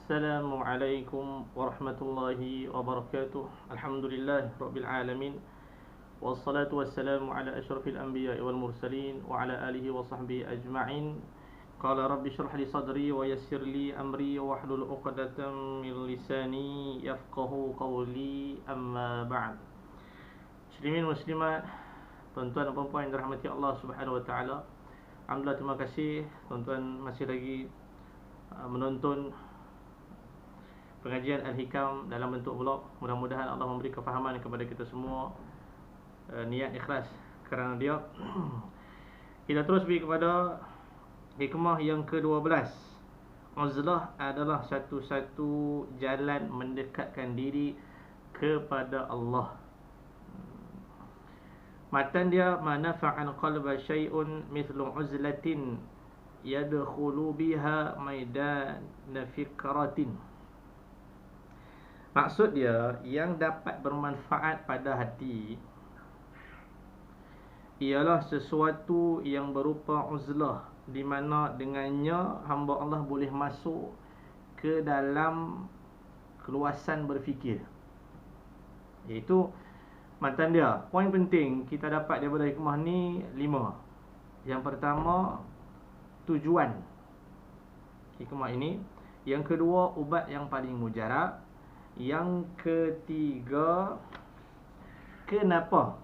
Assalamualaikum warahmatullahi wabarakatuh. Alhamdulillah rabbil alamin. Wassalatu wassalamu ala asyrafil anbiya'i wal mursalin wa ala alihi wa sahbihi ajma'in. Qala rabbi shrah li sadri wa yassir li amri wa hlul 'uqdatam min lisani yafqahu qawli, amma ba'd. Muslimin muslimat, tuan-tuan dan puan-puan yang dirahmati Allah Subhanahu wa taala. Alhamdulillah, terima kasih tuan-tuan masih lagi menonton pengajian Al-Hikam dalam bentuk vlog. Mudah-mudahan Allah memberi kefahaman kepada kita semua, niat ikhlas kerana dia. Kita terus pergi kepada hikmah yang ke-12. Uzlah adalah satu-satu jalan mendekatkan diri kepada Allah. Matan dia, manafa'an qalba syai'un mithlu uzlatin yadkhulu biha maidan fikratin. Maksud dia, yang dapat bermanfaat pada hati ialah sesuatu yang berupa uzlah, di mana dengannya hamba Allah boleh masuk ke dalam keluasan berfikir. Iaitu matan dia. Poin penting kita dapat daripada hikmah ni 5. Yang pertama, tujuan hikmah ini. Yang kedua, ubat yang paling mujarab. Yang ketiga, kenapa.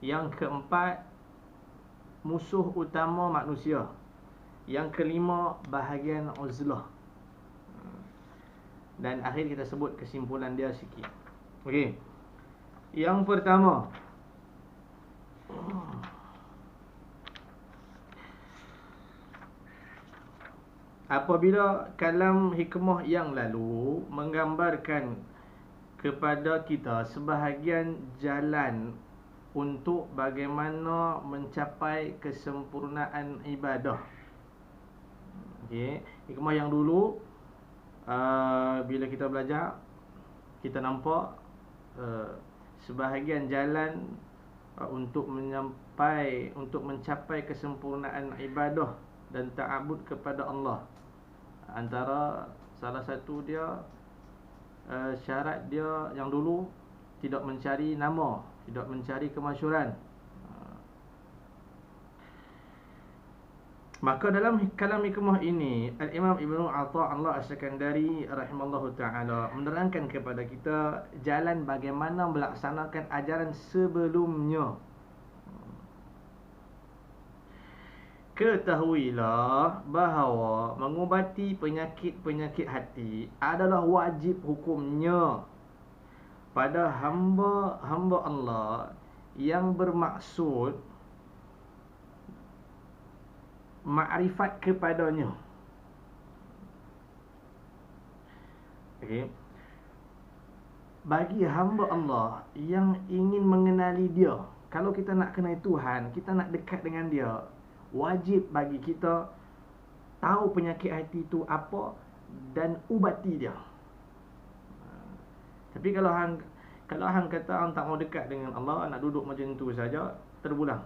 Yang keempat, musuh utama manusia. Yang kelima, bahagian uzlah. Dan akhir kita sebut kesimpulan dia sikit. Okey. Yang pertama, apabila kalam hikmah yang lalu menggambarkan kepada kita sebahagian jalan untuk bagaimana mencapai kesempurnaan ibadah. Okey, hikmah yang dulu bila kita belajar, kita nampak sebahagian jalan untuk mencapai kesempurnaan ibadah dan ta'abud kepada Allah. Antara salah satu dia, syarat dia yang dulu, tidak mencari nama, tidak mencari kemasyhuran. Maka dalam kalam hikmah ini, Al-Imam Ibnu Atha' Allah As-Sakandari rahimallahu ta'ala menerangkan kepada kita jalan bagaimana melaksanakan ajaran sebelumnya. Ketahuilah bahawa mengubati penyakit-penyakit hati adalah wajib hukumnya pada hamba-hamba Allah yang bermaksud makrifat kepadanya. Okey. Bagi hamba Allah yang ingin mengenali dia, kalau kita nak kenal Tuhan, kita nak dekat dengan dia, wajib bagi kita tahu penyakit hati itu apa dan ubati dia. Tapi kalau hang kata hang tak mau dekat dengan Allah, nak duduk macam tu saja, terpulang.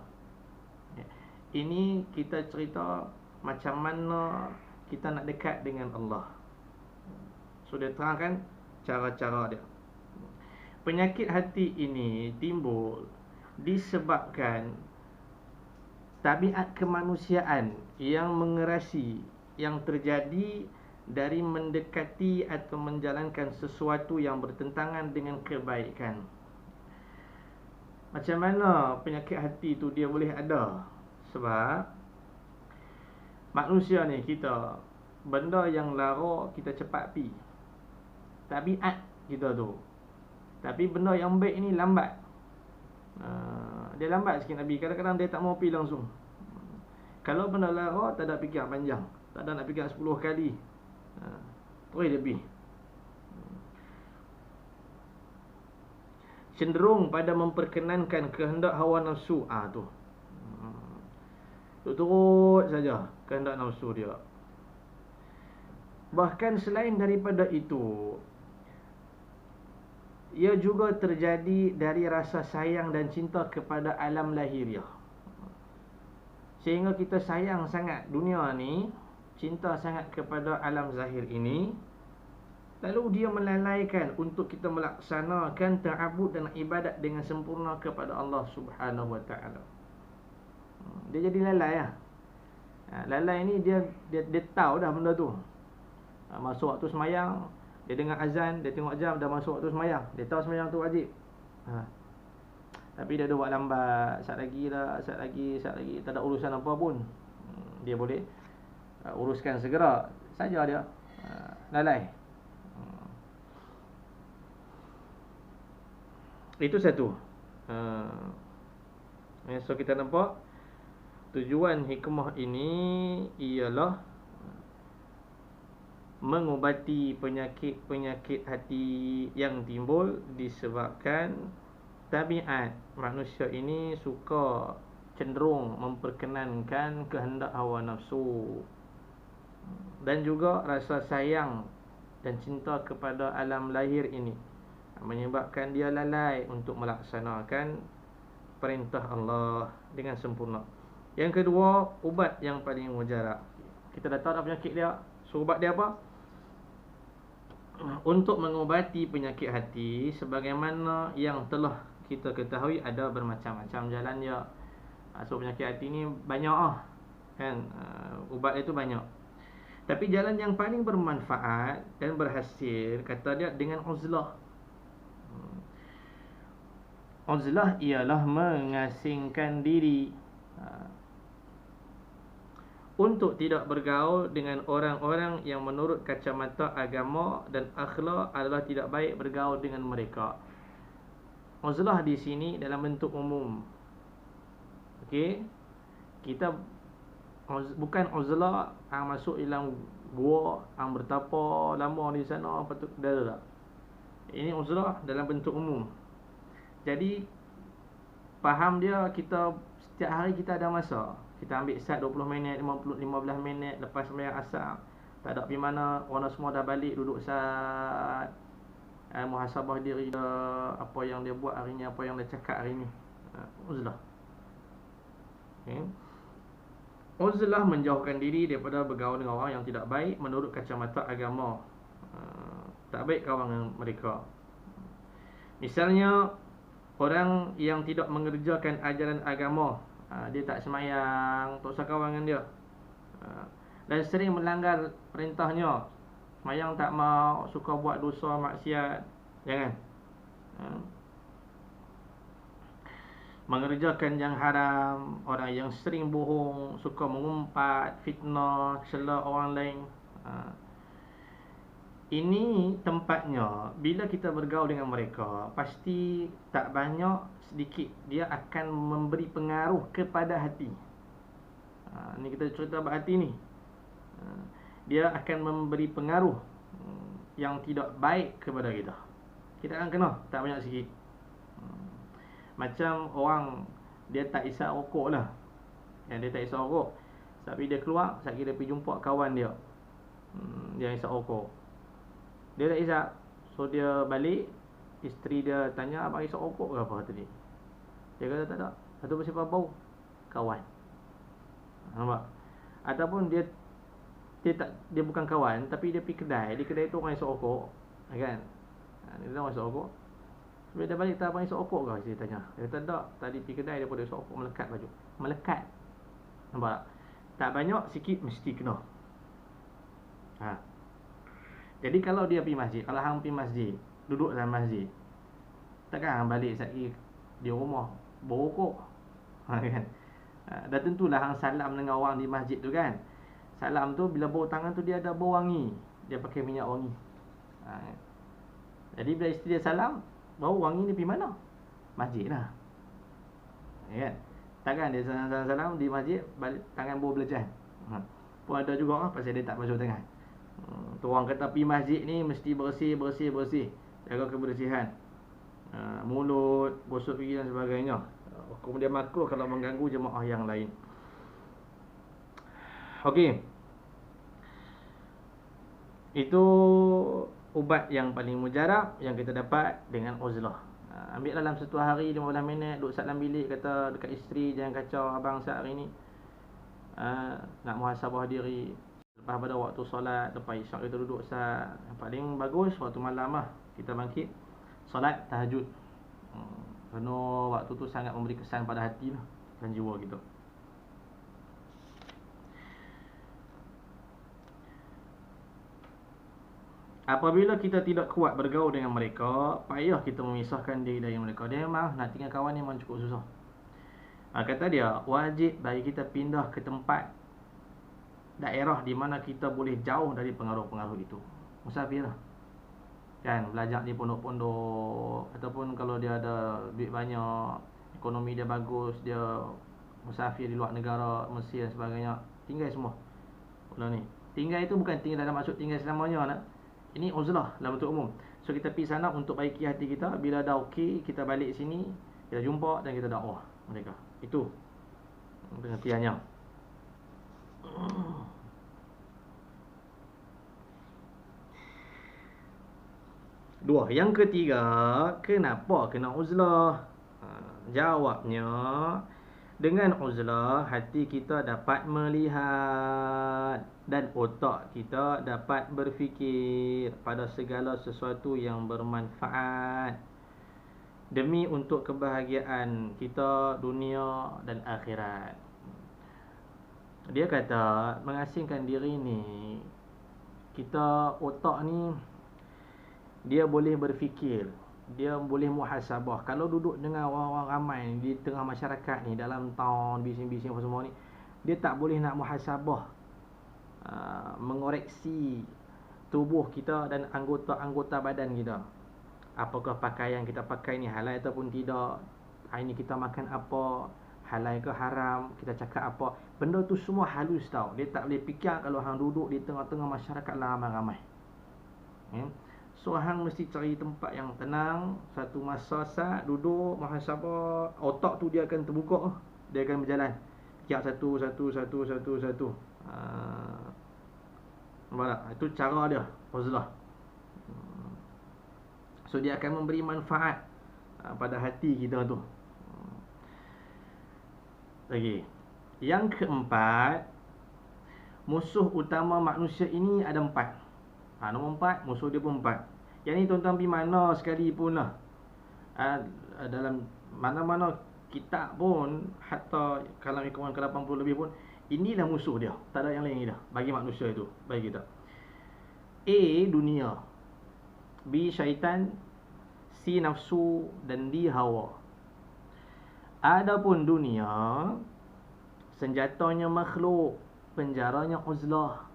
Ini kita cerita macam mana kita nak dekat dengan Allah. So dia terangkan cara-cara dia. Penyakit hati ini timbul disebabkan tabiat kemanusiaan yang mengerasi yang terjadi dari mendekati atau menjalankan sesuatu yang bertentangan dengan kebaikan. Macam mana penyakit hati itu dia boleh ada? Sebab manusia ni, kita benda yang lara kita cepat pi. Tabiat kita tu. Tapi benda yang baik ni lambat. Dia lambat sikit Nabi. Kadang-kadang dia tak mau pi langsung. Kalau benda lara, tak ada fikir panjang, tak ada nak fikir 10 kali, terus dia pi. Cenderung pada memperkenankan kehendak hawa nafsu tu. Turut saja kehendak nafsu dia. Bahkan selain daripada itu, ia juga terjadi dari rasa sayang dan cinta kepada alam lahiriah. Sehingga kita sayang sangat dunia ni, cinta sangat kepada alam zahir ini, lalu dia melalaikan untuk kita melaksanakan ta'abud dan ibadat dengan sempurna kepada Allah Subhanahu Wa Taala. Dia jadi lalai lah. Lalai ni dia tahu dah benda tu. Masuk waktu semayang, dia dengar azan, dia tengok jam, dah masuk waktu semayang. Dia tahu semayang tu wajib. Tapi dia ada buat lambat, sat lagi, tak ada urusan apa pun. Dia boleh uruskan segera saja dia. Lalai. Itu satu. So kita nampak tujuan hikmah ini ialah mengubati penyakit-penyakit hati yang timbul disebabkan tabiat manusia ini suka cenderung memperkenankan kehendak hawa nafsu, dan juga rasa sayang dan cinta kepada alam lahir ini menyebabkan dia lalai untuk melaksanakan perintah Allah dengan sempurna. Yang kedua, ubat yang paling mujarab. Kita dah tahu dah penyakit dia. So ubat dia apa? Untuk mengubati penyakit hati, sebagaimana yang telah kita ketahui, ada bermacam-macam jalan dia. So penyakit hati ni banyak kan, ubat itu banyak. Tapi jalan yang paling bermanfaat dan berhasil, kata dia, dengan uzlah. Uzlah ialah mengasingkan diri untuk tidak bergaul dengan orang-orang yang menurut kacamata agama dan akhlak adalah tidak baik bergaul dengan mereka. Uzlah di sini dalam bentuk umum. Okey. Kita bukan uzlah masuk dalam gua, bertapa lama di sana, patut dah. Ini uzlah dalam bentuk umum. Jadi faham dia, kita setiap hari kita ada masa. Kita ambil sat 20 minit, 15 minit lepas sembahyang asar. Tak ada pergi mana, orang semua dah balik, duduk sat, muhasabah diri dia, apa yang dia buat hari ni, apa yang dia cakap hari ni. Uzlah. Okay. Uzlah menjauhkan diri daripada bergaul dengan orang yang tidak baik menurut kacamata agama. Tak baik kawan dengan mereka. Misalnya orang yang tidak mengerjakan ajaran agama, dia tak semayang, tak usah kawan dengan dia, dan sering melanggar perintahnya. Semayang tak mau, suka buat dosa maksiat, jangan. Mengerjakan yang haram, orang yang sering bohong, suka mengumpat, fitnah, cela orang lain. Ini tempatnya, bila kita bergaul dengan mereka, pasti tak banyak, sedikit dia akan memberi pengaruh kepada hati. Ni kita cerita bab hati ni. Dia akan memberi pengaruh yang tidak baik kepada kita. Kita akan kena, tak banyak sikit. Macam orang, dia tak isap rokok lah. Dia tak isap rokok, tapi dia keluar, sekali dia pergi jumpa kawan dia, dia isap rokok. Dia tak isap. So dia balik, isteri dia tanya, abang isap rokok ke apa tadi? Dia kata tak ada. Ataupun siapa bau? Kawan. Nampak? Ataupun dia bukan kawan, tapi dia pergi kedai. Di kedai tu orang isap rokok, kan? Dia orang isap rokok. Bila dia balik, tak abang isap rokok ke? Dia tanya. Dia kata tak. Tadi pergi kedai, dia pun isap rokok, melekat baju. Melekat. Nampak tak? Tak banyak, sikit mesti kena. Jadi kalau dia pergi masjid, kalau hang pergi masjid, duduk dalam masjid, takkan hang balik sekali di rumah berokok, kan? Dah tentulah hang salam dengan orang di masjid tu, kan? Salam tu bila bau tangan tu dia ada bau wangi, dia pakai minyak wangi. Jadi bila isteri dia salam, bau wangi ni pergi mana? Masjid lah, kan? Takkan dia salam di masjid, balik tangan bau belacan. Pun ada juga pasal dia tak basuh tangan. Tu orang kata pergi masjid ni mesti bersih. Jaga kebersihan, mulut, gosok gigi dan sebagainya. Kemudian makruh kalau mengganggu jemaah yang lain. Okey. Itu ubat yang paling mujarab yang kita dapat dengan uzlah. Ambil dalam satu hari 15 minit, duduk sat dalam bilik, kata dekat isteri, jangan kacau abang sat hari ni, nak muhasabah diri. Lepas pada waktu solat, lepas isyak kita duduk sat. Yang paling bagus waktu malam lah kita bangkit solat tahajud. Kerana waktu tu sangat memberi kesan pada hati lah dan jiwa kita. Apabila kita tidak kuat bergaul dengan mereka, payah kita memisahkan diri dari mereka. Dia memang nak tinggal kawan ni memang cukup susah. Kata dia, wajib bagi kita pindah ke tempat daerah di mana kita boleh jauh dari pengaruh-pengaruh itu. Musafir lah. Kan, belajar di pondok-pondok, ataupun kalau dia ada duit banyak, ekonomi dia bagus, dia musafir di luar negara, Mesir dan sebagainya, tinggal semua. Pula ni, tinggal itu bukan tinggal dalam maksud tinggal selamanya nak. Ini uzlah dalam bentuk umum. So kita pergi sana untuk baiki hati kita. Bila dah okey, kita balik sini, kita jumpa dan kita dakwah mereka. Itu pengertiannya. Dua. Yang ketiga, kenapa kena uzlah? Jawabnya, dengan uzlah hati kita dapat melihat dan otak kita dapat berfikir pada segala sesuatu yang bermanfaat demi untuk kebahagiaan kita dunia dan akhirat. Dia kata mengasingkan diri ni, kita otak ni dia boleh berfikir, dia boleh muhasabah. Kalau duduk dengan orang-orang ramai di tengah masyarakat ni, dalam town, bising-bising apa semua ni, dia tak boleh nak muhasabah, mengoreksi tubuh kita dan anggota-anggota badan kita. Apakah pakaian kita pakai ni halal ataupun tidak, hari ni kita makan apa, halal ke haram, kita cakap apa. Benda tu semua halus tau. Dia tak boleh fikir kalau hang duduk di tengah-tengah masyarakat ramai-ramai. So hang mesti cari tempat yang tenang, satu masa sat duduk muhasabah, otak tu dia akan terbuka, dia akan berjalan. Tiap satu. Nampak tak? Itu cara dia, uzlah. So dia akan memberi manfaat pada hati kita tu. Lagi. Yang keempat, musuh utama manusia ini ada 4. Nombor 4, musuh dia pun 4. Yang ni tuan-tuan pergi mana sekali pun lah, dalam mana-mana kitab pun, hatta kalam Ikhwan ke-80 lebih pun, inilah musuh dia. Tak ada yang lain dah bagi manusia itu, bagi kita. A, dunia. B, syaitan. C, nafsu. Dan D, hawa. Adapun dunia, senjatanya makhluk, penjaranya uzlah.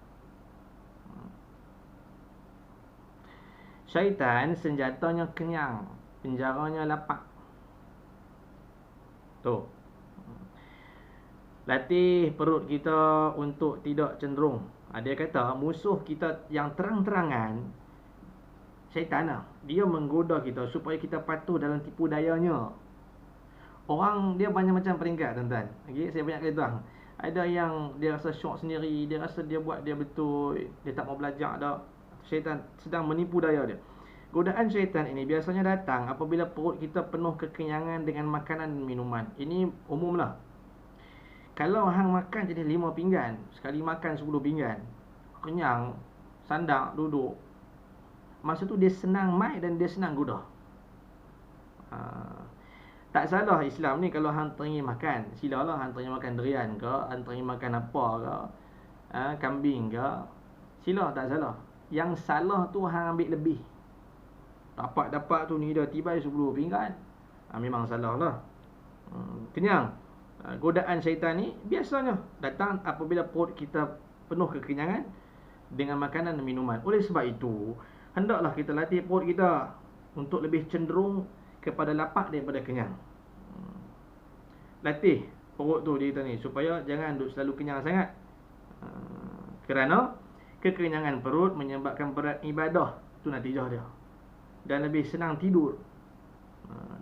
Syaitan senjatanya kenyang, penjaranya lapar. Tu. Latih perut kita untuk tidak cenderung. Dia kata musuh kita yang terang-terangan, syaitan lah. Dia menggoda kita supaya kita patuh dalam tipu dayanya. Orang dia banyak macam peringkat, tuan-tuan. Okay, saya banyak kata. Ada yang dia rasa syok sendiri, dia rasa dia buat dia betul, dia tak mau belajar dah. Syaitan sedang menipu daya dia. Godaan syaitan ini biasanya datang apabila perut kita penuh kekenyangan dengan makanan dan minuman. Ini umumlah. Kalau hang makan jadi 5 pinggan, sekali makan 10 pinggan, kenyang, sandak, duduk, masa tu dia senang mai dan dia senang goda. Tak salah Islam ni kalau hang teringin makan, silalah hang teringin makan durian ke, hang teringin makan apa ke, kambing ke, sila, tak salah. Yang salah tu hang ambil lebih. Dapat tu ni dah tibai 10 pinggan, memang salah lah. Kenyang. Godaan syaitan ni biasanya datang apabila perut kita penuh kekenyangan dengan makanan dan minuman. Oleh sebab itu, hendaklah kita latih perut kita untuk lebih cenderung kepada lapar daripada kenyang. Latih perut tu dia ni supaya jangan duk selalu kenyang sangat. Kerana kekenyangan perut menyebabkan berat ibadah, tu natijah dia. Dan lebih senang tidur,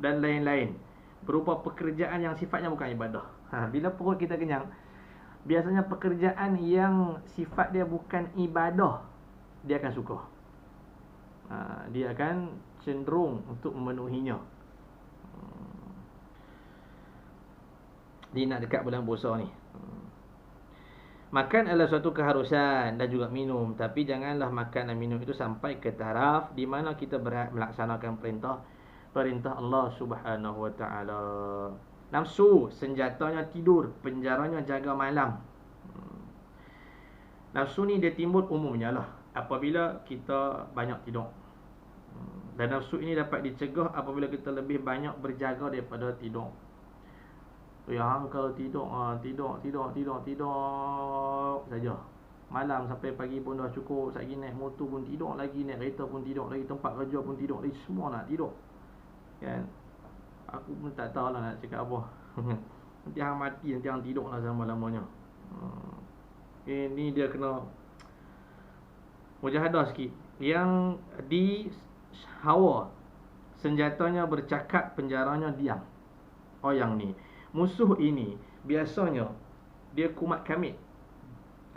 dan lain-lain, berupa pekerjaan yang sifatnya bukan ibadah. Bila perut kita kenyang, biasanya pekerjaan yang sifat dia bukan ibadah, dia akan suka. Dia akan cenderung untuk memenuhinya. Dia nak dekat bulan puasa ni. Makan adalah suatu keharusan dan juga minum, tapi janganlah makan dan minum itu sampai ke taraf di mana kita melaksanakan perintah Allah Subhanahu wa taala. Nafsu senjatanya tidur, penjaranya jaga malam. Nafsu ni dia timbul umumnya lah apabila kita banyak tidur. Dan nafsu ini dapat dicegah apabila kita lebih banyak berjaga daripada tidur. Yang kalau tidur saja. Malam sampai pagi pun dah cukup. Satgi naik motor pun tidur lagi, naik kereta pun tidur lagi, tempat kerja pun tidur lagi, semua nak tidur. Kan? Aku pun tak tahu lah nak cakap apa. Nanti hang mati, nanti hang tidur lah selama-lamanya. Ini dia kena mujahadah sikit. Yang di hawa senjatanya bercakap, penjaranya diam. Oh yang ni musuh ini biasanya dia kumat kamit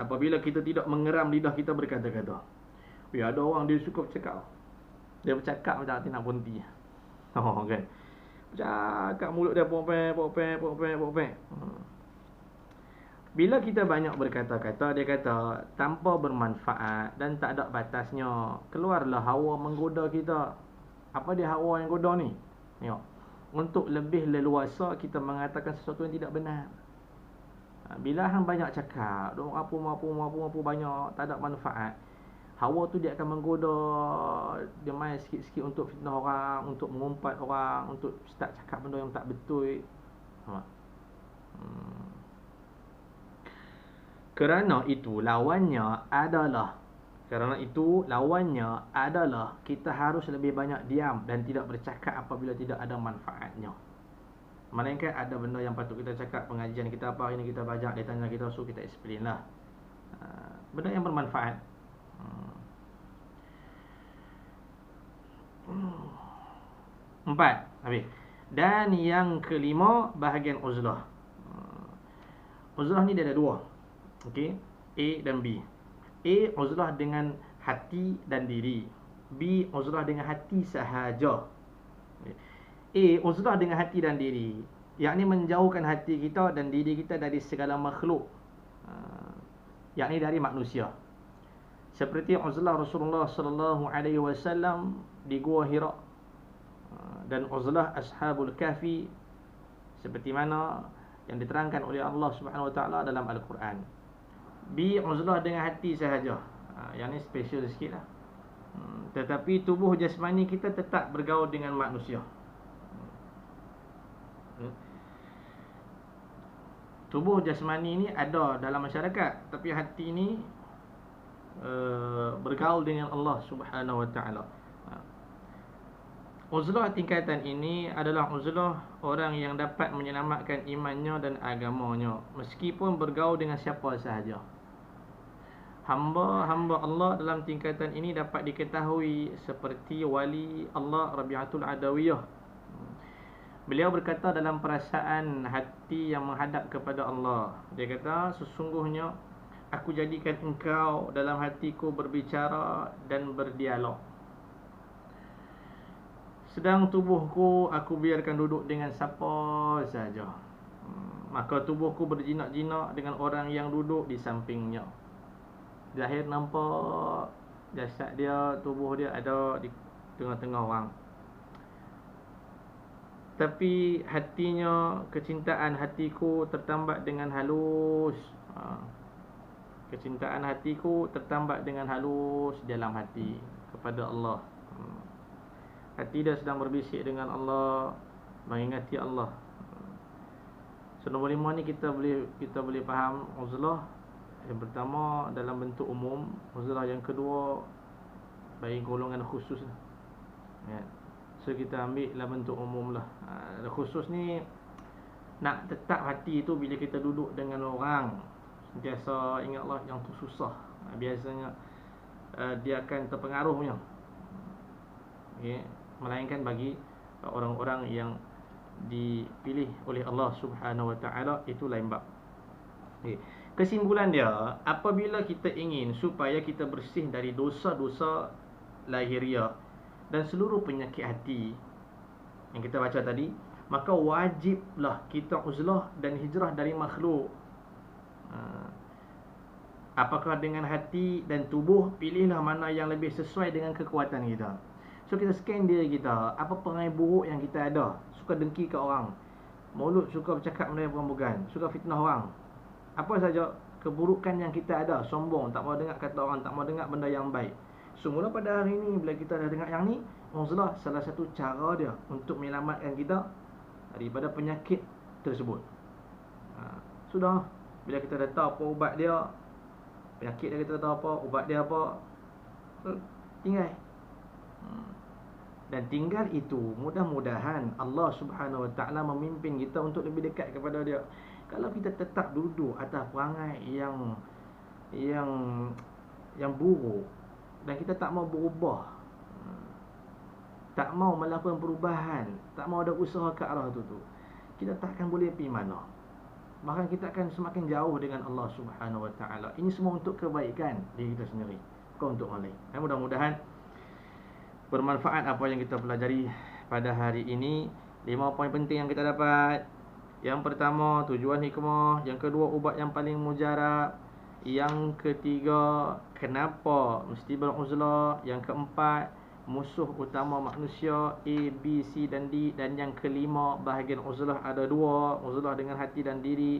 apabila kita tidak mengeram lidah kita berkata-kata. Ada orang dia suka bercakap. Dia bercakap macam hati nak berhenti. Kan. Bercakap mulut dia popek. Bila kita banyak berkata-kata, dia kata tanpa bermanfaat dan tak ada batasnya, keluarlah hawa menggoda kita. Apa dia hawa yang goda ni? Tengok. Untuk lebih leluasa kita mengatakan sesuatu yang tidak benar. Bila hang banyak cakap, dong apa banyak, tak ada manfaat. Hawa tu dia akan menggoda, dia main sikit-sikit untuk fitnah orang, untuk mengumpat orang, untuk start cakap benda yang tak betul. Kerana itu lawannya adalah kita harus lebih banyak diam dan tidak bercakap apabila tidak ada manfaatnya. Melainkan ada benda yang patut kita cakap, pengajian kita apa hari ni kita belajar, dia tanya kita, so kita explain lah. Benda yang bermanfaat. Empat, habis. Dan yang kelima, bahagian uzlah. Uzlah ni dia ada dua. Okey, A dan B. A uzlah dengan hati dan diri. B uzlah dengan hati sahaja. A uzlah dengan hati dan diri, yakni menjauhkan hati kita dan diri kita dari segala makhluk, yakni dari manusia. Seperti uzlah Rasulullah sallallahu alaihi wasallam di Gua Hira, dan uzlah Ashabul Kahfi seperti mana yang diterangkan oleh Allah Subhanahu wa taala dalam Al-Quran. B uzlah dengan hati sahaja. Yang ni special sikit lah. Tetapi tubuh jasmani kita tetap bergaul dengan manusia. Tubuh jasmani ni ada dalam masyarakat, tapi hati ni bergaul dengan Allah Subhanahu wa taala. Uzlah tingkatan ini adalah uzlah orang yang dapat menyelamatkan imannya dan agamanya meskipun bergaul dengan siapa sahaja. Hamba-hamba Allah dalam tingkatan ini dapat diketahui seperti wali Allah Rabi'atul Adawiyah. Beliau berkata dalam perasaan hati yang menghadap kepada Allah, dia kata, sesungguhnya aku jadikan engkau dalam hatiku berbicara dan berdialog. Sedang tubuhku aku biarkan duduk dengan siapa saja. Maka tubuhku berjinak-jinak dengan orang yang duduk di sampingnya. Zahir nampak jasad dia, tubuh dia ada di tengah-tengah orang, tapi hatinya, kecintaan hatiku tertambat dengan halus. Kecintaan hatiku tertambat dengan halus dalam hati kepada Allah. Hati dia sedang berbisik dengan Allah, mengingati Allah. So nombor 5 ni kita boleh faham uzlah. Yang pertama dalam bentuk umum, uzlah yang kedua bagi golongan khusus. Ya. So kita ambil dalam bentuk umum lah. Khusus ni nak tetap hati tu bila kita duduk dengan orang, sentiasa ingatlah yang tu susah. Biasanya dia akan terpengaruhnya. Okay. Melainkan bagi orang-orang yang dipilih oleh Allah Subhanahu wa taala, itu lain bab. Okay. Kesimpulan dia, apabila kita ingin supaya kita bersih dari dosa-dosa lahiriah dan seluruh penyakit hati yang kita baca tadi, maka wajiblah kita uzlah dan hijrah dari makhluk. Apakah dengan hati dan tubuh? Pilihlah mana yang lebih sesuai dengan kekuatan kita. So kita scan diri kita, apa perangai buruk yang kita ada. Suka dengki ke orang, mulut suka bercakap benda yang bukan-bukan, suka fitnah orang. Apa saja keburukan yang kita ada, sombong, tak mau dengar kata orang, tak mau dengar benda yang baik. Semula pada hari ini bila kita dah dengar yang ni, uzlah salah satu cara dia untuk menyelamatkan kita daripada penyakit tersebut. Sudah, bila kita dah tahu apa ubat dia, penyakit dia, kita dah tahu apa ubat dia apa, tinggal. Dan tinggal itu, mudah-mudahan Allah Subhanahu Wa Taala memimpin kita untuk lebih dekat kepada dia. Kalau kita tetap duduk atas perangai yang buruk dan kita tak mau berubah, tak mau melakukan perubahan, tak mau ada usaha ke arah tu, kita tak akan boleh pergi mana. Bahkan kita akan semakin jauh dengan Allah Subhanahu Wa Taala. Ini semua untuk kebaikan diri kita sendiri, bukan untuk orang lain. Dan mudah-mudahan bermanfaat apa yang kita pelajari pada hari ini. 5 poin penting yang kita dapat. Yang pertama, tujuan hikmah. Yang kedua, ubat yang paling mujarab. Yang ketiga, kenapa mesti beruzlah. Yang keempat, musuh utama manusia A, B, C dan D. Dan yang kelima, bahagian uzlah ada 2, uzlah dengan hati dan diri,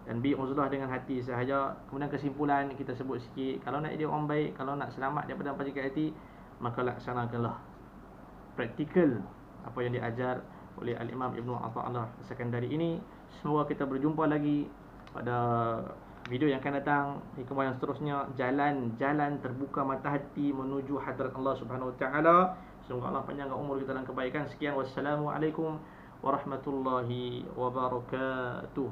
dan B, uzlah dengan hati sahaja. Kemudian kesimpulan kita sebut sikit. Kalau nak jadi orang baik, kalau nak selamat daripada penyakit hati, maka laksanakanlah praktikal apa yang diajar oleh Al-Imam Ibnu Athaillah As-Sakandari ini. Semoga kita berjumpa lagi pada video yang akan datang. Hikmah yang seterusnya, jalan-jalan terbuka mata hati menuju hadrat Allah Subhanahu Wa Taala. Semoga Allah panjangkan umur kita dalam kebaikan. Sekian, wassalamualaikum warahmatullahi wabarakatuh.